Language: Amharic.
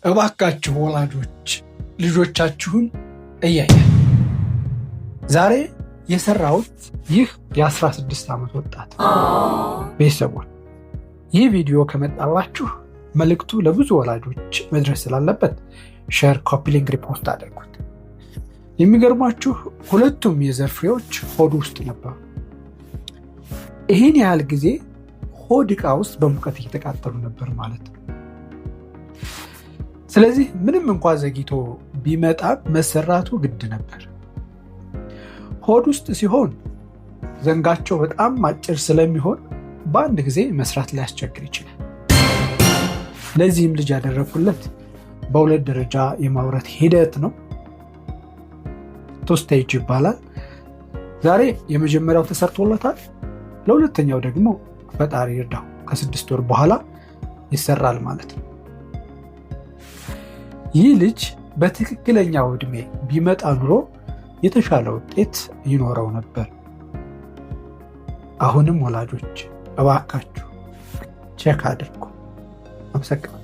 እባካችሁ ወላጆች ልጆቻችሁን እያያችሁ ዛሬ የሰራሁት ይህ የ16 ዓመት ወጣት ቤተሰቦች ይህ ቪዲዮ ከመጣላችሁ መልእክቱ ለብዙ ወላጆች መድረስ ስላለበት ሼር፣ ኮፒ ሊንክ፣ ሪፖስት አድርጉት። የሚገርማችሁ ሁለቱም የዘር ፍሬዎች ሆድ ውስጥ ነበሩ። ይህን ያህል ጊዜ ሆድ ዕቃ ውስጥ በሙቀት እየተቃጠሉ ነበር ማለት ነው። ስለዚህ ምንም እንኳን ዘግይቶ ቢመጣ መሰራቱ ግድ ነበር። ሆድ ውስጥ ሲሆን ዘንጋቸው በጣም አጭር ስለሚሆን በአንድ ጊዜ መስራት ሊያስቸግር ይችላል። ለዚህም ልጅ ያደረኩለት በሁለት ደረጃ የማውረት ሂደት ነው። ቱ ስቴጅ ይባላል። ዛሬ የመጀመሪያው ተሰርቶለታል። ለሁለተኛው ደግሞ ፈጣሪ ይርዳው ከ6 ወር በኋላ ይሰራል ማለት ነው። ይህ ልጅ በትክክለኛው ዕድሜ ቢመጣ ኑሮ የተሻለ ውጤት ይኖረው ነበር። አሁንም ወላጆች እባካችሁ ቼክ አድርጉ። አመሰግናለሁ።